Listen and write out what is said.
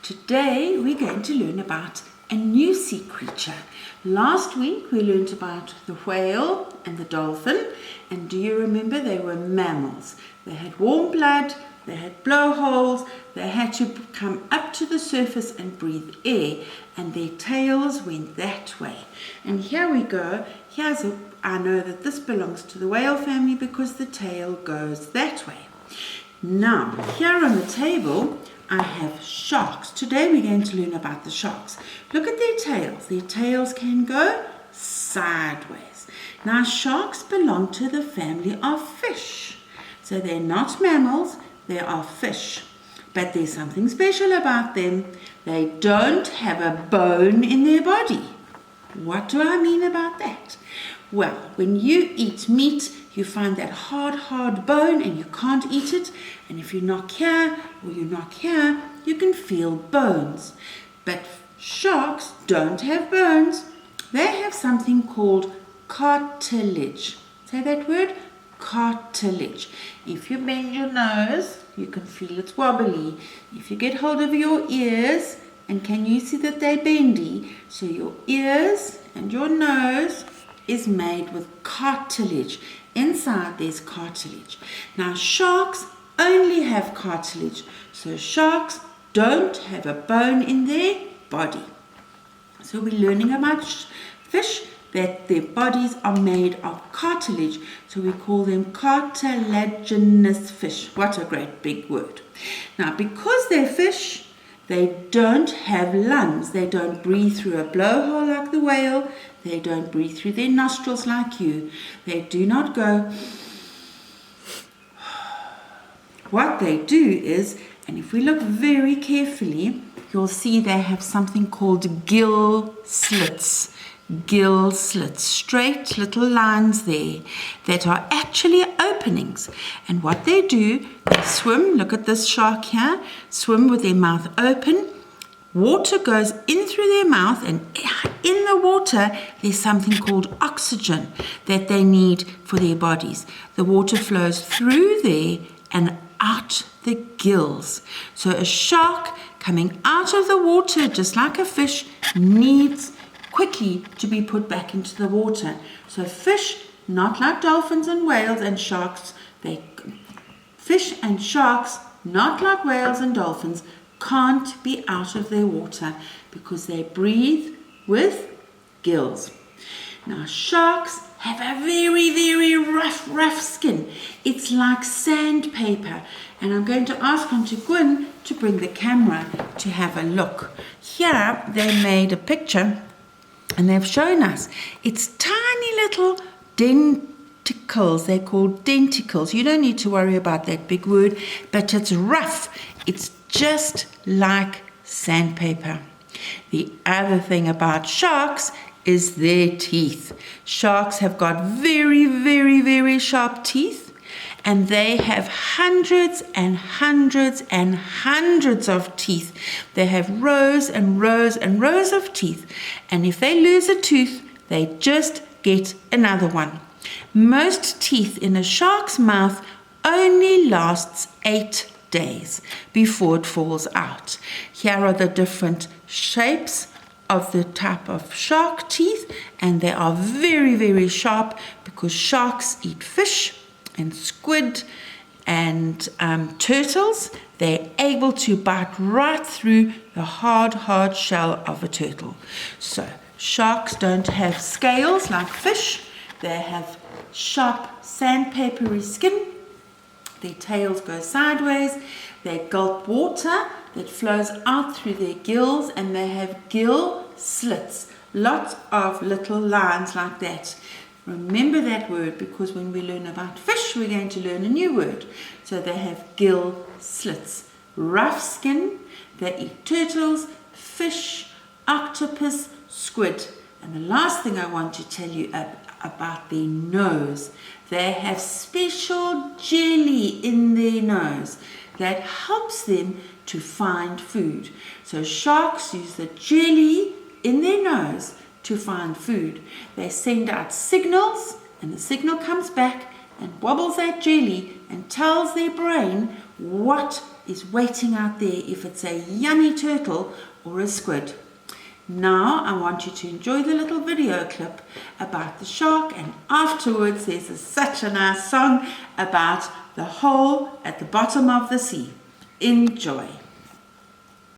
Today we're going to learn about a new sea creature. Last week we learned about the whale and the dolphin, and do you remember they were mammals? They had warm blood, they had blowholes, they had to come up to the surface and breathe air, and their tails went that way. And here we go. I know that this belongs to the whale family because the tail goes that way. Now, here on the table I have sharks. Today we're going to learn about the sharks. Look at their tails. Their tails can go sideways. Now, sharks belong to the family of fish. So they're not mammals, they are fish. But there's something special about them. They don't have a bone in their body. What do I mean about that? Well, when you eat meat, you find that hard bone and you can't eat it. And if you knock here or you knock here, you can feel bones. But sharks don't have bones. They have something called cartilage. Say that word, cartilage. If you bend your nose, you can feel it's wobbly. If you get hold of your ears, and can you see that they're bendy? So your ears and your nose is made with cartilage. Inside there's cartilage. Now sharks only have cartilage. So sharks don't have a bone in their body. So we're learning about fish that their bodies are made of cartilage. So we call them cartilaginous fish. What a great big word. Now because they're fish, they don't have lungs. They don't breathe through a blowhole like the whale. They don't breathe through their nostrils like you. They do not go. What they do is, and if we look very carefully, you'll see they have something called gill slits. Gill slits, straight little lines there that are actually openings. And what they do, they swim, look at this shark here, swim with their mouth open. Water goes in through their mouth, and in the water there's something called oxygen that they need for their bodies. The water flows through there and out the gills. So a shark coming out of the water, just like a fish, needs quickly to be put back into the water. So fish, not like dolphins and whales and sharks, fish and sharks, not like whales and dolphins, can't be out of their water because they breathe with gills. Now sharks have a very rough skin. It's like sandpaper. And I'm going to ask Auntie Gwen to bring the camera to have a look. Here they made a picture and they've shown us it's tiny little denticles. They're called denticles. You don't need to worry about that big word, but it's rough. It's just like sandpaper. The other thing about sharks is their teeth. Sharks have got very sharp teeth, and they have hundreds and hundreds of teeth. They have rows and rows of teeth, and if they lose a tooth, they just get another one. Most teeth in a shark's mouth only lasts 8 days before it falls out. Here are the different shapes of the type of shark teeth, and they are very sharp because sharks eat fish and squid and turtles. They're able to bite right through the hard shell of a turtle. So sharks don't have scales like fish. They have sharp sandpapery skin. Their tails go sideways. They gulp water that flows out through their gills, and they have gill slits. Lots of little lines like that. Remember that word because when we learn about fish, we're going to learn a new word. So they have gill slits. Rough skin. They eat turtles, fish, octopus, squid. And the last thing I want to tell you about their nose. They have special jelly in their nose that helps them to find food. So sharks use the jelly in their nose to find food. They send out signals, and the signal comes back and wobbles that jelly and tells their brain what is waiting out there if it's a yummy turtle or a squid. Now I want you to enjoy the little video clip about the shark, and afterwards there's such a nice song about the hole at the bottom of the sea. Enjoy.